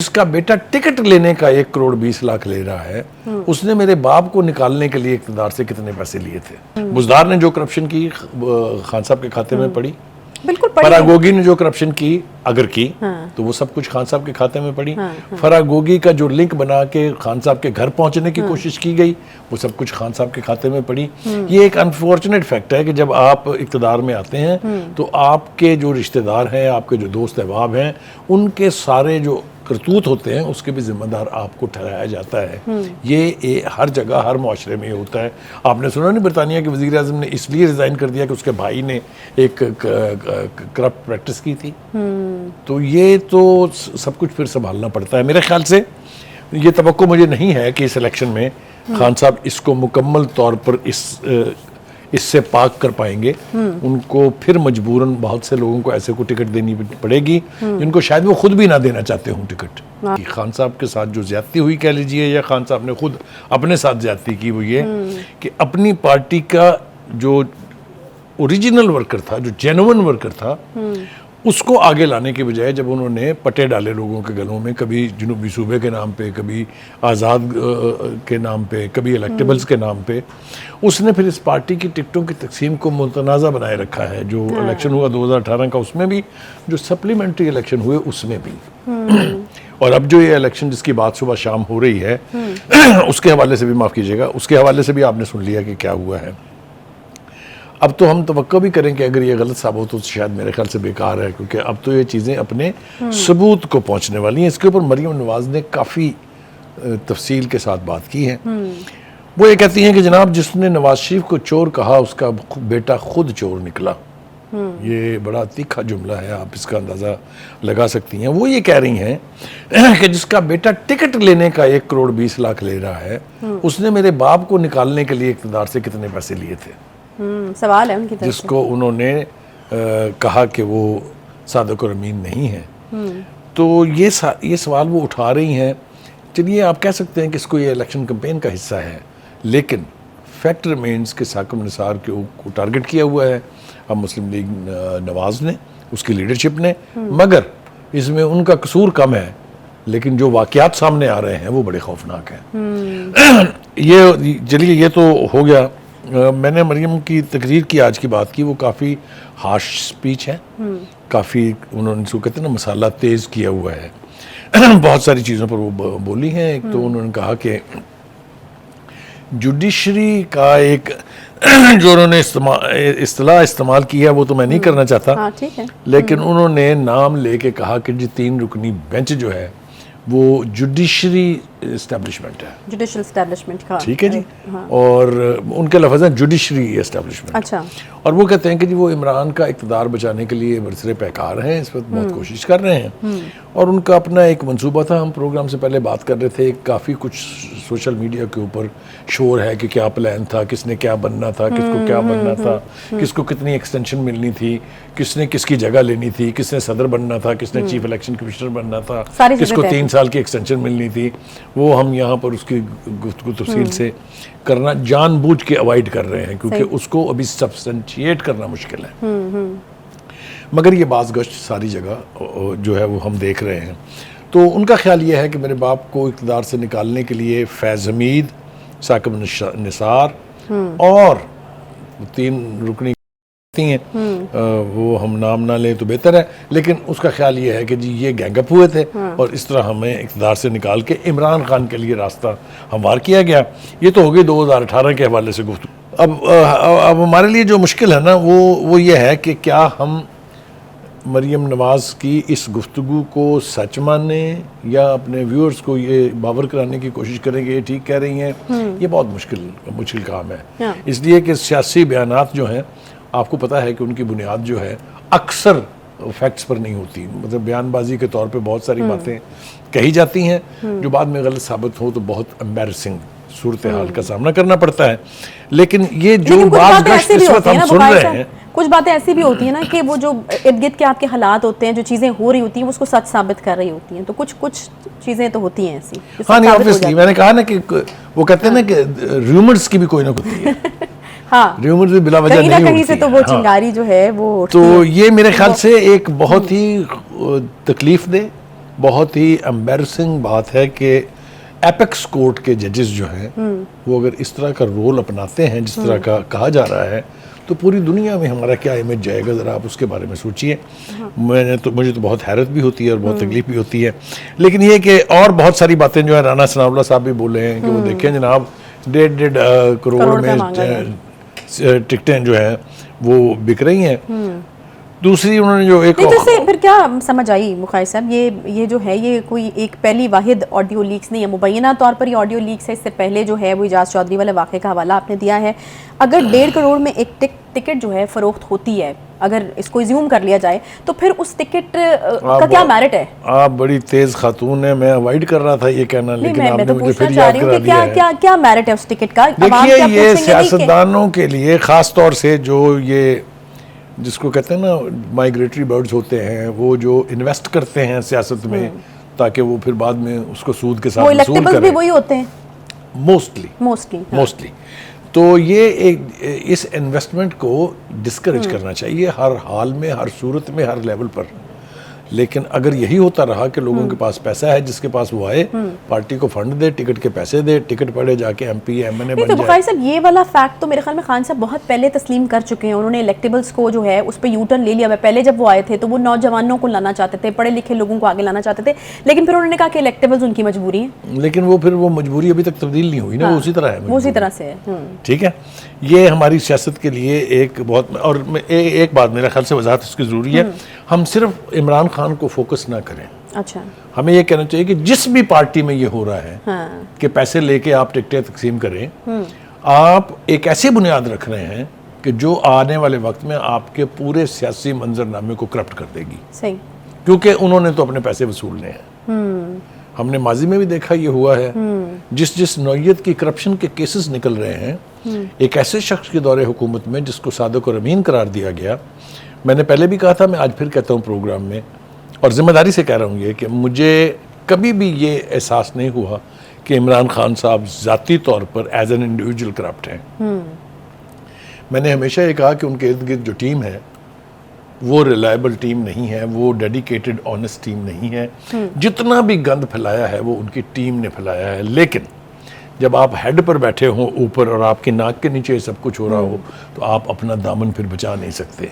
जिसका बेटा टिकट लेने का 1,20,00,000 ले रहा है, उसने मेरे बाप को निकालने के लिए इक़्तिदार से कितने पैसे लिए थे। बुज़दार ने जो करप्शन की खान साहब के खाते में पड़ी, बिल्कुल फरागोगी ने जो करप्शन की अगर की तो वो सब कुछ खान साहब के खाते में पड़ी। फरागोगी का जो लिंक बना के खान साहब के घर पहुंचने की कोशिश की गई वो सब कुछ खान साहब के खाते में पड़ी। ये एक अनफॉर्चुनेट फैक्ट है कि जब आप इक़्तिदार में आते हैं तो आपके जो रिश्तेदार हैं, आपके जो दोस्त अहबाब हैं, उनके सारे जो करतूत होते हैं उसके भी जिम्मेदार आपको ठहराया जाता है। ये हर जगह हर मुआशरे में ये होता है। आपने सुना नहीं बरतानिया के वज़ीर आज़म ने इसलिए रिज़ाइन कर दिया कि उसके भाई ने एक करप्ट प्रैक्टिस की थी। तो ये तो सब कुछ फिर संभालना पड़ता है। मेरे ख्याल से ये तवक्को मुझे नहीं है कि इस इलेक्शन में खान साहब इसको मुकम्मल तौर पर इससे पाक कर पाएंगे। उनको फिर मजबूरन बहुत से लोगों को ऐसे को टिकट देनी पड़ेगी जिनको शायद वो खुद भी ना देना चाहते हों टिकट। कि खान साहब के साथ जो ज्यादती हुई कह लीजिए या खान साहब ने खुद अपने साथ ज्यादती की वो ये कि अपनी पार्टी का जो ओरिजिनल वर्कर था, जो जेन्युइन वर्कर था, उसको आगे लाने के बजाय जब उन्होंने पटे डाले लोगों के गलों में, कभी जनूबी सूबे के नाम पे, कभी आज़ाद के नाम पे, कभी इलेक्टेबल्स के नाम पे, उसने फिर इस पार्टी की टिकटों की तकसीम को मुतनाज़ा बनाए रखा है। जो इलेक्शन हुआ 2018 का उसमें भी, जो सप्लीमेंट्री इलेक्शन हुए उसमें भी, और अब जो ये इलेक्शन जिसकी बात सुबह शाम हो रही है उसके हवाले से भी, माफ़ कीजिएगा, उसके हवाले से भी आपने सुन लिया कि क्या हुआ है। अब तो हम तवक्को भी करें कि अगर ये गलत साबित हो तो शायद मेरे ख्याल से बेकार है, क्योंकि अब तो ये चीज़ें अपने सबूत को पहुंचने वाली हैं। इसके ऊपर मरियम नवाज़ ने काफ़ी तफसील के साथ बात की है। वो ये कहती हैं कि जनाब जिसने नवाज शरीफ को चोर कहा उसका बेटा खुद चोर निकला। ये बड़ा तीखा जुमला है, आप इसका अंदाज़ा लगा सकती हैं। वो ये कह रही हैं कि जिसका बेटा टिकट लेने का 1,20,00,000 ले रहा है, उसने मेरे बाप को निकालने के लिए इक़्तिदार से कितने पैसे लिए थे। सवाल है उनकी तरफ से। जिसको उन्होंने कहा कि वो सादिक और अमीन नहीं है। तो ये सवाल वो उठा रही हैं। चलिए आप कह सकते हैं कि इसको ये इलेक्शन कैंपेन का हिस्सा है, लेकिन फैक्ट रिमेन्स के साकिब निसार को टारगेट किया हुआ है अब मुस्लिम लीग नवाज ने, उसकी लीडरशिप ने, मगर इसमें उनका कसूर कम है, लेकिन जो वाक़यात सामने आ रहे हैं वो बड़े खौफनाक हैं। ये चलिए ये तो हो गया। मैंने मरियम की तकरीर की, आज की बात की, वो काफ़ी हार्श स्पीच है, काफ़ी उन्होंने इसको कहते हैं ना मसाला तेज़ किया हुआ है। बहुत सारी चीज़ों पर वो बोली हैं। एक तो उन्होंने कहा कि जुडिशरी का एक जो उन्होंने इस्तेलाह इस्तेमाल किया वो तो मैं नहीं करना चाहता। हाँ, ठीक है। लेकिन उन्होंने नाम लेके कहा कि जी 3 रुकनी बेंच जो है वो जुडिशरी एस्टेब्लिशमेंट है, जुडिशल एस्टेब्लिशमेंट का, ठीक है जी। और उनके लफ्ज़ हैं जुडिशरी एस्टेब्लिशमेंट। अच्छा। और वो कहते हैं कि जी वो इमरान का इक़्तिदार बचाने के लिए बरसरे पैकार हैं, इस वक्त बहुत कोशिश कर रहे हैं, और उनका अपना एक मंसूबा था। हम प्रोग्राम से पहले बात कर रहे थे, काफ़ी कुछ सोशल मीडिया के ऊपर शोर है कि क्या प्लान था, किसने क्या बनना था, किसको क्या बनना था, किसको कितनी एक्सटेंशन मिलनी थी, किसने किसकी जगह लेनी थी, किसने सदर बनना था, किसने चीफ इलेक्शन कमिश्नर बनना था, किसको 3 साल की एक्सटेंशन मिलनी थी। वो हम यहाँ पर उसकी गुफ्तगू तफसील से करना जानबूझ के अवॉइड कर रहे हैं, क्योंकि उसको अभी सब्सटेंशिएट करना मुश्किल है। मगर ये बाज़ गश्त सारी जगह जो है वो हम देख रहे हैं। तो उनका ख्याल ये है कि मेरे बाप को इक़्तिदार से निकालने के लिए फैज़ हमीद, साकिब निसार और 3 रुकनी हैं, वो हम नाम ना लें तो बेहतर है, लेकिन उसका ख्याल ये है कि जी ये गैंगअप हुए थे और इस तरह हमें इक़्तिदार से निकाल के इमरान खान के लिए रास्ता हमवार किया गया। ये तो हो गई 2018 के हवाले से गुफ्तगू। अब हमारे लिए जो मुश्किल है ना वो ये है कि क्या हम मरियम नवाज़ की इस गुफ्तगू को सच माने या अपने व्यूअर्स को ये बावर कराने की कोशिश करेंगे ये ठीक कह रही हैं। ये बहुत मुश्किल काम है, इसलिए कि सियासी बयानात जो हैं आपको पता है कि उनकी बुनियाद जो है अक्सर फैक्ट्स पर नहीं होती। मतलब बयानबाजी के तौर पे बहुत सारी बातें कही जाती हैं जो बाद में गलत साबित हो तो बहुत एम्बैरसिंग सूरत हाल का सामना करना पड़ता है। लेकिन ये जो बात इस वक्त हम सुन रहे हैं, कुछ बातें ऐसी भी होती है ना कि वो जो इर्द गिर्द के आपके हालात होते हैं, जो चीज़ें हो रही होती हैं, उसको सच साबित कर रही होती हैं। तो कुछ चीज़ें तो होती हैं ऐसी। हाँ नहीं, ऑब्वियसली मैंने कहा ना कि वो कहते हैं ना कि रूमर्स की भी कोई ना होती है। हाँ, रूमर्स भी बिला वजह नहीं कहीं से तो वो चिंगारी जो है वो तो ये मेरे ख्याल से एक बहुत ही तकलीफ दे बहुत ही एम्बैरसिंग बात है कि एपेक्स कोर्ट के जजेस जो हैं वो अगर इस तरह का रोल अपनाते हैं जिस तरह का कहा जा रहा है, तो पूरी दुनिया में हमारा क्या इमेज जाएगा, ज़रा आप उसके बारे में सोचिए। मुझे तो बहुत हैरत भी होती है और बहुत तकलीफ भी होती है। लेकिन ये कि और बहुत सारी बातें जो है राना सनाउल्लाह साहब भी बोले हैं कि वो देखें जनाब 1.5 करोड़ में टिकटें जो हैं वो बिक रही हैं। दूसरी उन्होंने जो एक नहीं, तो इससे फिर क्या समझ आई मुखाइस साहब, ये जो है ये कोई एक पहली वाहिद ऑडियो लीक्स नहीं है, मुबैना तौर पर ये ऑडियो लीक्स है। इससे पहले जो है वो इजाज़ चौधरी वाले वाक़े का हवाला आपने दिया है। अगर 1.5 करोड़ में एक टिकट जो है फ़रोख्त होती है, अगर इसको ज़्यूम कर लिया जाए, तो फिर उस टिकट का क्या मेरिट है? आप बड़ी तेज़ खातून है, मैं अवॉइड कर रहा था ये कहना, लेकिन आपने मुझे फिर याद करा दिया है। क्या मेरिट है उस टिकट का? देखिए, ये सियासतदानों के लिए ख़ास तौर से जो ये जिसको कहते हैं ना माइग्रेटरी बर्ड्स होते हैं, वो जो इन्वेस्ट करते हैं सियासत में ताकि वो फिर बाद में उसको सूद के साथ वसूल करें, भी वही होते हैं मोस्टली। तो ये इस इन्वेस्टमेंट को डिस्करेज करना चाहिए हर हाल में, हर सूरत में, हर लेवल पर। लेकिन अगर यही होता रहा कि लोगों के पास पैसा है, जिसके पास वो आए, पार्टी को फंड दे, टिकट के पैसे दे, टिकट पड़े, जाके MP MNA बन जाए। बुखारी साहब, ये वाला फैक्ट तो मेरे ख्याल में खान साहब बहुत पहले तस्लीम कर चुके हैं। उन्होंने इलेक्टेबल्स को जो है उस पर यूटर्न ले लिया है। पहले जब वो आए थे तो वो नौजवानों को लाना चाहते थे, पढ़े लिखे लोगों को आगे लाना चाहते थे, लेकिन फिर उन्होंने कहा कि इलेक्टेबल्स उनकी मजबूरी है। लेकिन वो मजबूरी अभी तक तब्दील नहीं हुई ना, वो उसी तरह है, वो उसी तरह से है। ठीक है, ये हमारी सियासत के लिए एक बहुत, और एक बात मेरे ख्याल से वजाहत इसकी ज़रूरी है, हम सिर्फ इमरान खान को फोकस ना करें। अच्छा, हमें ये कहना चाहिए कि जिस भी पार्टी में ये हो रहा है कि पैसे लेके आप टिकटें तकसीम करें, आप एक ऐसी बुनियाद रख रहे हैं कि जो आने वाले वक्त में आपके पूरे सियासी मंजरनामे को करप्ट कर देगी। सही, क्योंकि उन्होंने तो अपने पैसे वसूलने हैं। हमने माजी में भी देखा ये हुआ है। जिस नौयत की करप्शन के केसेस निकल रहे हैं, एक ऐसे शख्स के दौरे हुकूमत में जिसको सादिक और अमीन करार दिया गया, मैंने पहले भी कहा था, मैं आज फिर कहता हूँ प्रोग्राम में, और जिम्मेदारी से कह रहा हूँ ये कि मुझे कभी भी ये एहसास नहीं हुआ कि इमरान खान साहब ज़ाती तौर पर एज एन इंडिविजुअल करप्ट हैं। मैंने हमेशा ये कहा कि उनके इर्द गिर्द जो टीम है वो रिलायबल टीम नहीं है, वो डेडिकेटेड ऑनेस्ट टीम नहीं है। जितना भी गंद फैलाया है वो उनकी टीम ने फैलाया है। लेकिन जब आप हेड पर बैठे हो ऊपर और आपकी नाक के नीचे सब कुछ हो रहा हो, तो आप अपना दामन फिर बचा नहीं सकते।